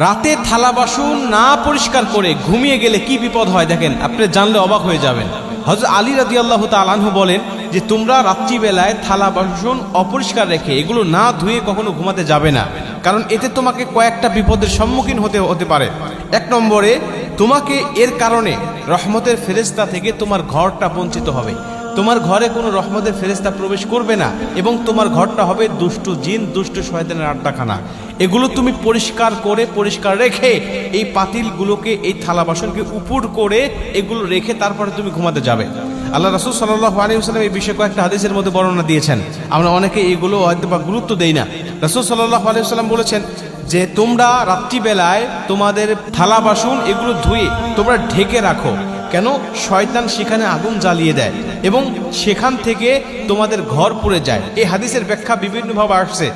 রাতে থালা বাসন না পরিষ্কার করে ঘুমিয়ে গেলে কি বিপদ হয় দেখেন, আপনি জানলে অবাক হয়ে যাবেন। হযরত আলী রাদিয়াল্লাহু তাআলা আনহু বলেন যে তোমরা রাত্রিবেলায় থালা বাসন অপরিষ্কার রেখে এগুলো না ধুয়ে কখনো ঘুমাতে যাবে না, কারণ এতে তোমাকে কয়েকটা বিপদের সম্মুখীন হতে পারে। এক নম্বরে, তোমাকে এর কারণে রহমতের ফেরেশতা থেকে তোমার ঘরটা বঞ্চিত হবে। তোমার ঘরে কোনো রহমতের ফেরেশতা প্রবেশ করবে না এবং তোমার ঘরটা হবে দুষ্টু জিন, দুষ্টু শয়তানের আড্ডাখানা। এগুলো তুমি পরিষ্কার রেখে এই পাতিলগুলোকে, এই থালা বাসনকে উপর করে এগুলো রেখে তারপরে তুমি ঘুমাতে যাবে। আল্লাহ রাসূল সাল্লাল্লাহু আলাইহি ওয়াসাল্লাম এই বিষয়ে কয়েকটা হাদিসের মধ্যে বর্ণনা দিয়েছেন। আমরা অনেকে এগুলো হয়তো বা গুরুত্ব দেই না। রাসূল সাল্লাল্লাহু আলাইহি ওয়াসাল্লাম বলেছেন যে তোমরা রাত্রিবেলায় তোমাদের থালা বাসন এগুলো ধুয়ে তোমরা ঢেকে রাখো। কেন? শয়তান সেখানে আগুন জ্বালিয়ে দেয় এবং সেখান থেকে তোমাদের ঘর পুড়ে যায়। এই হাদিসের ব্যাখ্যা বিভিন্নভাবে আসছে।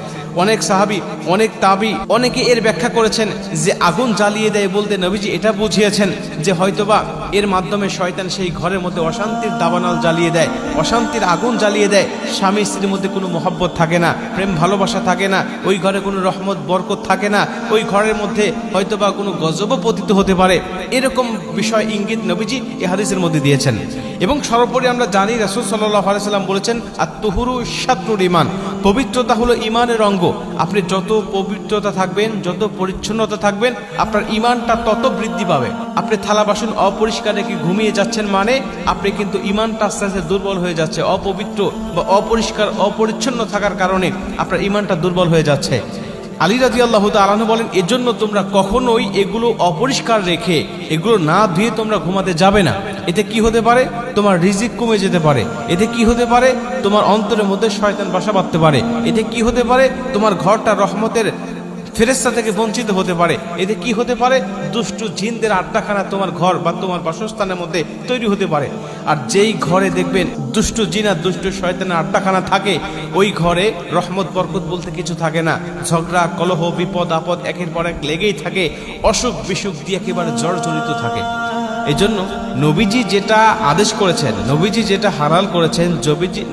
অনেক সাহাবী, অনেক তাবি, অনেকে এর ব্যাখ্যা করেছেন যে আগুন জ্বালিয়ে দেয় বলতে নবীজি এটা বুঝিয়েছেন যে হয়তোবা এর মাধ্যমে শয়তান সেই ঘরের মধ্যে অশান্তির দাবানল জ্বালিয়ে দেয়, অশান্তির আগুন জ্বালিয়ে দেয়। স্বামী স্ত্রীর মধ্যে কোনো মহব্বত থাকে না, প্রেম ভালোবাসা থাকে না, ওই ঘরে কোনো রহমত বরকত থাকে না, ওই ঘরের মধ্যে হয়তোবা কোনো গজবও পতিত হতে পারে। এরকম বিষয় ইঙ্গিত নবীজি এই হাদিসের মধ্যে দিয়েছেন। এবং সর্বোপরি আমরা জানি রাসূল সাল্লাল্লাহু আলাইহি সাল্লাম বলেছেন আত-তুহুরু শাত্রুল ঈমান, পবিত্রতা হলো ঈমানের অঙ্গ। আপনি যত পবিত্রতা থাকবেন, যত পরিচ্ছন্নতা থাকবেন, আপনার ঈমানটা তত বৃদ্ধি পাবে। আপনি থালা বাসন অপরিষ্কার রেখে ঘুমিয়ে যাচ্ছেন মানে আপনি কিন্তু ঈমানটা আস্তে আস্তে দুর্বল হয়ে যাচ্ছে। অপবিত্র বা অপরিষ্কার, অপরিচ্ছন্ন থাকার কারণে আপনার ঈমানটা দুর্বল হয়ে যাচ্ছে। আলী রাদিয়াল্লাহু তাআলা আনহু বলেন এজন্য তোমরা কখনোই এগুলো অপরিষ্কার রেখে এগুলো না ধুয়ে তোমরা ঘুমাতে যাবে না। এতে কি হতে পারে? তোমার রিজিক কমে যেতে পারে। এতে কি হতে পারে? তোমার অন্তরের মধ্যে শয়তান বাসা বাঁধতে পারে। এতে কি হতে পারে? তোমার ঘরটা রহমতের ফেরেশতা থেকে বঞ্চিত হতে পারে। এতে কি হতে পারে? দুষ্টু জিনদের আড্ডাখানা তোমার ঘর বা তোমার বাসস্থানের মধ্যে তৈরি হতে পারে। আর যেই ঘরে দেখবেন দুষ্টু জিন আর দুষ্টু শয়তানের আড্ডাখানা থাকে, ওই ঘরে রহমত বরকত বলতে কিছু থাকে না। ঝগড়া, কলহ, বিপদ আপদ একের পর এক লেগেই থাকে। অসুখ বিসুখ দিয়ে একেবারে জর্জরিত থাকে। এই জন্য নবীজি যেটা আদেশ করেছেন, নবীজি যেটা হালাল করেছেন,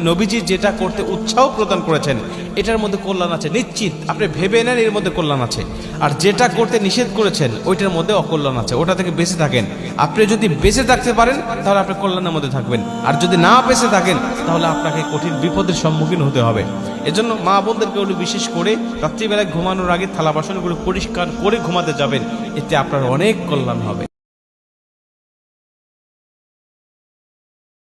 নবীজি যেটা করতে উৎসাহ প্রদান করেছেন, এটার মধ্যে কল্যাণ আছে নিশ্চিত। আপনি ভেবে নেন এর মধ্যে কল্যাণ আছে। আর যেটা করতে নিষেধ করেছেন ওইটার মধ্যে অকল্যাণ আছে। ওটা থেকে বেঁচে থাকেন। আপনি যদি বেঁচে থাকতে পারেন তাহলে আপনি কল্যাণের মধ্যে থাকবেন, আর যদি না বেঁচে থাকেন তাহলে আপনাকে কঠিন বিপদের সম্মুখীন হতে হবে। এজন্য মা বোনদেরকে ওগুলো বিশেষ করে রাত্রিবেলায় ঘুমানোর আগে থালা বাসনগুলো পরিষ্কার করে ঘুমাতে যাবেন। এতে আপনার অনেক কল্যাণ হবে।